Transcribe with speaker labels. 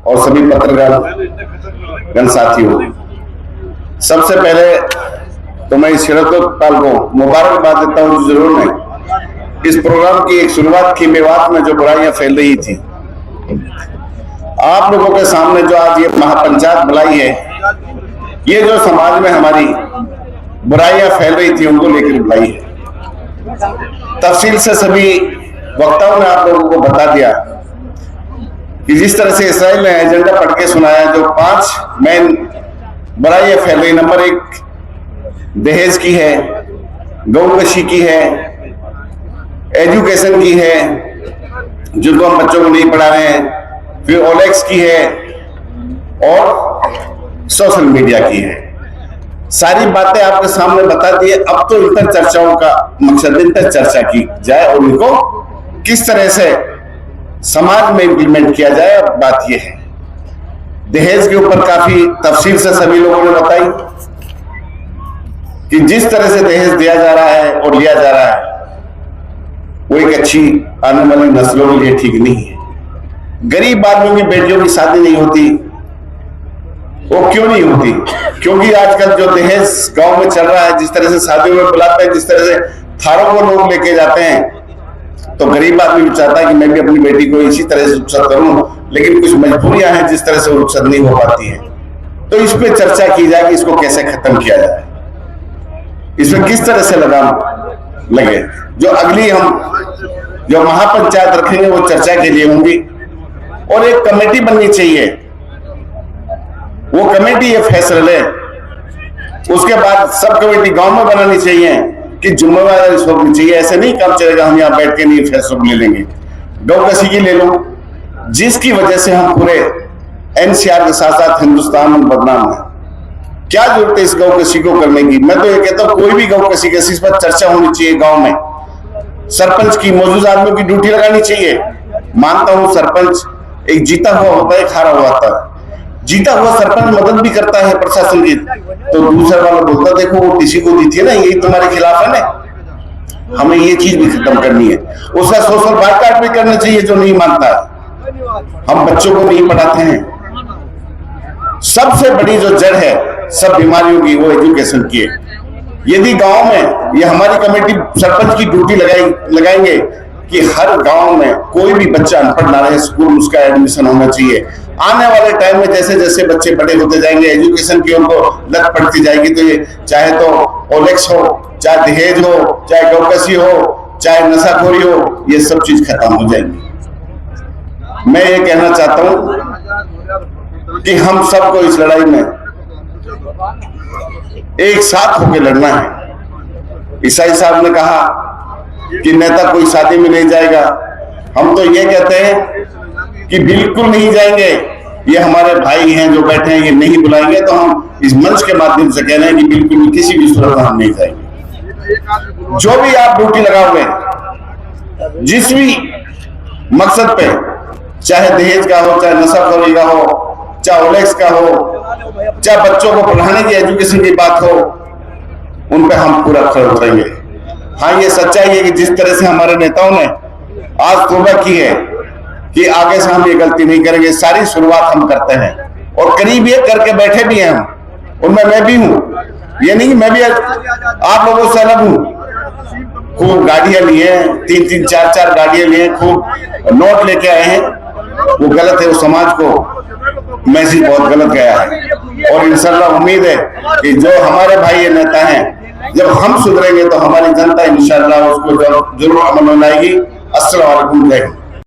Speaker 1: और सभी पत्रकार गण साथियों, सबसे पहले तो मैं इस शिरकपाल को मुबारकबाद देता हूं जरूर ने इस प्रोग्राम की एक शुरुआत की मेवात में जो बुराइयां फैल रही थी, आप लोगों के सामने जो आज ये महापंचायत बुलाई है, ये जो समाज में हमारी बुराइयां फैल रही थी उनको लेकर बुलाई है। तफसील से सभी वक्ताओं ने आप लोगों को बता दिया कि जिस तरह से इसराइल ने एजेंडा पढ़ के सुनाया, जो 5 मेन बुराइयां फैल रही। नंबर 1 दहेज की है, गौकशी की है, एजुकेशन की है जिनको हम बच्चों को नहीं पढ़ा रहे हैं, फिर ओलेक्स की है और सोशल मीडिया की है। सारी बातें आपके सामने बता दी। अब तो इन पर चर्चाओं का मकसद इन पर चर्चा की जाए और इनको किस तरह से समाज में इंप्लीमेंट किया जाए। बात यह है, दहेज के ऊपर काफी तफसील से सभी लोगों ने बताई कि जिस तरह से दहेज दिया जा रहा है और लिया जा रहा है वो एक अच्छी आने वाली नस्लों के लिए ठीक नहीं है। गरीब आदमियों की बेटियों की शादी नहीं होती। वो क्यों नहीं होती? क्योंकि आजकल जो दहेज गांव में चल रहा है, जिस तरह से शादियों में बुलाते हैं, जिस तरह से थारों को लोग लेके जाते हैं, तो गरीब आदमी चाहता है कि मैं भी अपनी बेटी को इसी तरह से रुखसत करूं, लेकिन कुछ मजबूरियां हैं जिस तरह से रुखसत नहीं हो पाती है। तो इस पे चर्चा की जाए कि इसको कैसे खत्म किया जाए, इसमें किस तरह से लगाम लगे। जो अगली हम जो महापंचायत रखेंगे वो चर्चा के लिए होंगी और एक कमेटी बननी चाहिए। वो कमेटी ये फैसला ले, उसके बाद सब कमेटी गांव में बनानी चाहिए कि जिम्मेवारी होनी चाहिए। ऐसे नहीं काम चलेगा हम यहाँ बैठ के नहीं फैसलों ले लेंगे। गौकशी की ले लो, जिसकी वजह से हम पूरे एनसीआर के साथ साथ हिंदुस्तान में बदनाम है। क्या जरूरत है इस गौकशी को करने की? मैं तो ये कहता हूँ कोई भी गौकशी के इस पर चर्चा होनी चाहिए। गांव में सरपंच की मौजूदा आदमियों की ड्यूटी लगानी चाहिए। मानता हूं सरपंच एक जीता हुआ होता है, एक हारा हुआ होता है। जीता हुआ सरपंच मदद भी करता है प्रशासन की, तो दूसरा वाला बोलता देखो वो किसी को दी थी ना, यही तुम्हारे खिलाफ है ना। हमें ये चीज भी खत्म करनी है। उसका सोशल बायकॉट भी करना चाहिए जो नहीं मानता है। हम बच्चों को नहीं पढ़ाते हैं। सबसे बड़ी जो जड़ है सब बीमारियों की वो एजुकेशन की है। यदि गांव में ये हमारी कमेटी सरपंच की ड्यूटी लगाएंगे कि हर गांव में कोई भी बच्चा अनपढ़ ना रहे, स्कूल उसका एडमिशन होना चाहिए। आने वाले टाइम में जैसे जैसे बच्चे बड़े होते जाएंगे, एजुकेशन की उनको लत पड़ती जाएगी, तो ये चाहे तो ओलेक्स हो, चाहे दहेज हो, चाहे गौकशी हो, चाहे नशाखोरी हो, ये सब चीज खत्म हो जाएंगी। मैं ये कहना चाहता हूं कि हम सबको इस लड़ाई में एक साथ होकर लड़ना है। ईसाई साहब ने कहा कि नेता कोई शादी में नहीं जाएगा। हम तो ये कहते हैं कि बिल्कुल नहीं जाएंगे। ये हमारे भाई हैं जो बैठे हैं, ये नहीं बुलाएंगे तो हम इस मंच के माध्यम से कह रहे हैं कि बिल्कुल किसी भी सूरत में हम नहीं जाएंगे। जो भी आप ड्यूटी लगाओगे, जिस भी मकसद पे, चाहे दहेज का हो, चाहे नशाखोरी का हो, चाहे ओलेक्स का हो, चाहे बच्चों को पढ़ाने की एजुकेशन की बात हो, उन पे हम पूरा खड़े उतरेंगे। हाँ, ये सच्चाई है कि जिस तरह से हमारे नेताओं ने आज तौबा की है कि आगे से हम ये गलती नहीं करेंगे। सारी शुरुआत हम करते हैं और करीब ये करके बैठे भी हैं हम, उनमें मैं भी हूं। ये नहीं मैं भी आप लोगों से अलग हूं। खूब गाड़ियां ली हैं, 3-3, 4-4 गाड़ियां ली हैं, खूब नोट लेके आए हैं। वो गलत है, वो समाज को मैसेज बहुत गलत गया है। और इंशाल्लाह उम्मीद है कि जो हमारे भाई ये नेता हैं, जब हम सुधरेंगे तो हमारी जनता इंशाल्लाह उसको जरूर अमल में लाएगी। अस्सलाम वालेकुम।